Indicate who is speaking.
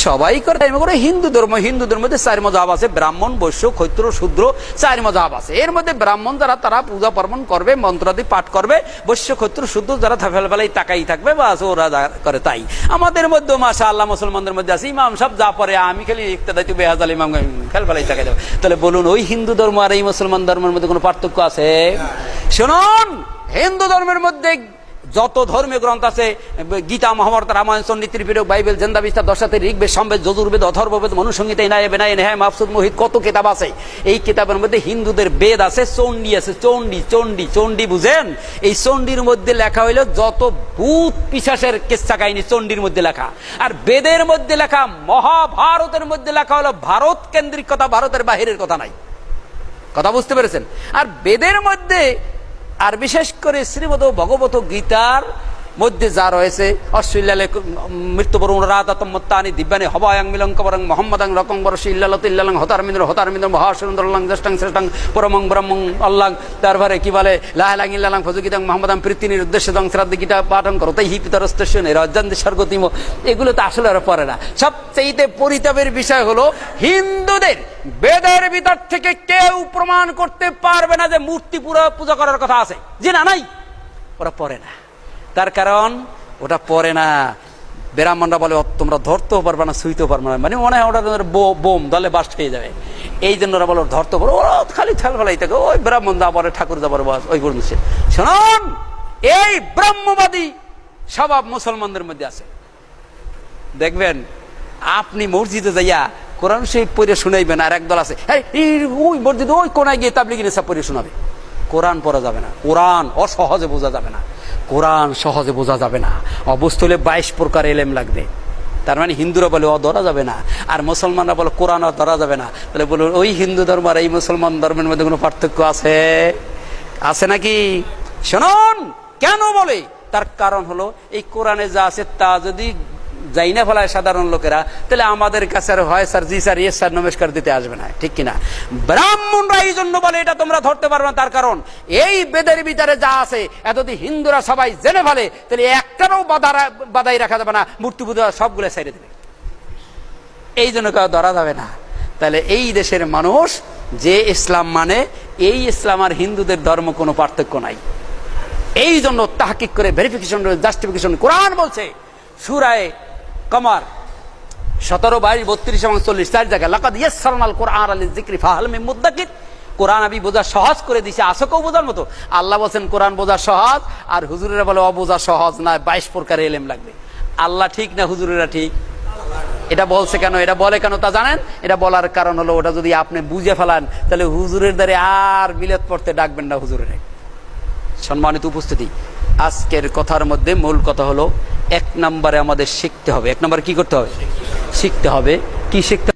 Speaker 1: সবাই করে হিন্দু ধর্মের মধ্যে 4 মযহাব আছে, ব্রাহ্মণ, বৈশ্য, ক্ষত্রিয়, শূদ্র, 4 মযহাব আছে। এর মধ্যে ব্রাহ্মণ যারা তারা পূজা পার্বণ করবে, মন্ত্রাদি পাঠ করবে, বৈশ্য, ক্ষত্রিয়, শূদ্র যারা ফেলফেলাই তাকাই থাকবে, বাস ওরা করে তাই। আমাদের মধ্যে মাশাআল্লাহ মুসলমানদের মধ্যে আছে ইমাম সব যা পড়ে, আমি খালি ইক্তেদাই বেহাজাল ইমাম ফেলফেলাই তাকাই দেবো। তাহলে বলুন ওই হিন্দু ধর্ম আর এই মুসলমান ধর্মের মধ্যে কোনো পার্থক্য আছে? শুনুন, হিন্দু ধর্মের মধ্যে যত ধর্মীয় গ্রন্থ আছে, গীতা, মহাভারত, রামায়ণ, সন্নি, ত্রিপিটক, বাইবেল, জেন্দা বিস্তার, দশাতে, ঋগ্বেদ, সামবেদ, যজুর্বেদ, অথর্ববেদ, মনুসংহিতা, ইনায় বেনায়, নেহায়, মাফসুদ, মোহিত, কত কিতাব আছে। এই কিতাবের মধ্যে হিন্দুদের বেদ আছে, চণ্ডী আছে, চণ্ডী বুঝেন? এই চণ্ডীর মধ্যে লেখা হইল যত ভূত পিশাচের কিচ্ছা কাহিনী চণ্ডীর মধ্যে লেখা। আর বেদের মধ্যে লেখা, মহাভারতের মধ্যে লেখা হলো ভারত কেন্দ্রিক কথা, ভারতের বাহিরের কথা নাই। কথা বুঝতে পেরেছেন? আর বেদের মধ্যে, আর বিশেষ করে শ্রীমদ ভগবত গীতার মধ্যে যা রয়েছে, অশ্লীলালে মৃত্যুবরুণ রাতাতম্মত্তানি দিব্যানি হবায়াং মিলঙ্কবরং মোহাম্মদাং রকংবর শিল্লালতিল্লালং হতারমিন্দ্র মহাসুন্দরলং জ্যেষ্ঠাং শ্রেষ্ঠাং পরমং ব্রহ্মং আল্লাহ। তারপরে কি বলে, লাহালাং ইল্লালং ফজগীতাং মোহাম্মদাং প্রীতিনির উদ্দেশ্যে দং শ্রাদ্ধ গীতা পাঠং করো তাই হি পিতরস্তস্য নিরজ্জান্তি স্বর্গতিম। এগুলো তো আসলে ওরা পড়ে না। সবচেয়ে পরিতাপের বিষয় হলো হিন্দুদের বেদের ভিতর থেকে কেউ প্রমাণ করতে পারবে না যে মূর্তি পূজা করার কথা আছে, যে না নাই, ওরা পড়ে না। তার কারণ ওটা পড়ে না। ব্রাহ্মণরা বলে তোমরা ধরতেও পারবে না, ছুঁইতেও পারবে না, মানে মনে হয় ওটা বোম দলে বাস্ট হয়ে যাবে। এই জন্য ওরা বলে ধরতে পারো, ওরা খালি ফেলাই থাকে। ওই ব্রাহ্মণ যা বলে ঠাকুর যা বলে ওই বলছে। শুনুন, এই ব্রহ্মবাদী স্বভাব মুসলমানদের মধ্যে আছে। দেখবেন আপনি মসজিদে যাইয়া কোরআন শরীফ পড়ে শুনাইবেন, আর একদল আছে ওই মসজিদে ওই কোনায় গিয়ে তাবলিগি নেশা পড়ে শোনাবে। কোরআন পড়া যাবে না, কোরআন অসহজে বোঝা যাবে না, কোরআন সহজে বোঝা যাবে না। অবস্থা হলে 22 প্রকার এলেম লাগবে। তার মানে হিন্দুরা বলে ধরা যাবে না, আর মুসলমানরা বলে কোরআন ধরা যাবে না। তাহলে বলুন ওই হিন্দু ধর্ম আর এই মুসলমান ধর্মের মধ্যে কোনো পার্থক্য আছে? আছে নাকি? শুনুন, কেন বলে? তার কারণ হলো এই কোরআনে যা আছে তা যদি যাই না ফেলায় সাধারণ লোকেরা, তাহলে আমাদের কাছে আর হয় স্যার, জি স্যার, ইয়েস স্যার, নমস্কার দিতে আসবে না, ঠিক কিনা? ব্রাহ্মণরা এই জন্য বলে এটা তোমরা ধরতে পারবে না। তার কারণ এই বেদের ভিতরে যা আছে যদি হিন্দুরা সবাই জেনে ফেলে, তাহলে একটারও বাধাই রাখা যাবে না, মূর্তি পূজা সবগুলো ছেড়ে দেবে। এই জন্য কেউ ধরা যাবে না। তাহলে এই দেশের মানুষ যে ইসলাম মানে, এই ইসলাম আর হিন্দুদের ধর্ম কোনো পার্থক্য নাই। এই জন্য তাহকিক করে ভেরিফিকেশন, জাস্টিফিকেশন কোরআন বলছে সূরায়ে কমার 17, 22, 32 এবং 40 4 জায়গায় লাকাদ ইয়াসসারনাল কুরআন লিযিকরি ফাহাল মিন মুদ্দাকির। কোরআন আমি বোঝা সহজ করে দিছি, আসো কেউ বোঝার মতো। আল্লাহ বলছেন কোরআন বোঝা সহজ, আর হুজুরেরা বলে অবোঝা সহজ না, 22 প্রকার এলেম লাগবে। আল্লাহ ঠিক না হুজুরেরা ঠিক? এটা বলছে কেন, এটা বলে কেন তা জানেন? এটা বলার কারণ হলো ওটা যদি আপনি বুঝে ফেলান, তাহলে হুজুরের দ্বারে আর মিলাদ পড়তে ডাকবেন না হুজুরের। সম্মানিত উপস্থিতি, আজকের কথার মধ্যে মূল কথা হলো 1 নম্বরে আমাদের শিখতে হবে। 1 নম্বরে কি করতে হবে? শিখতে হবে। কি শিখতে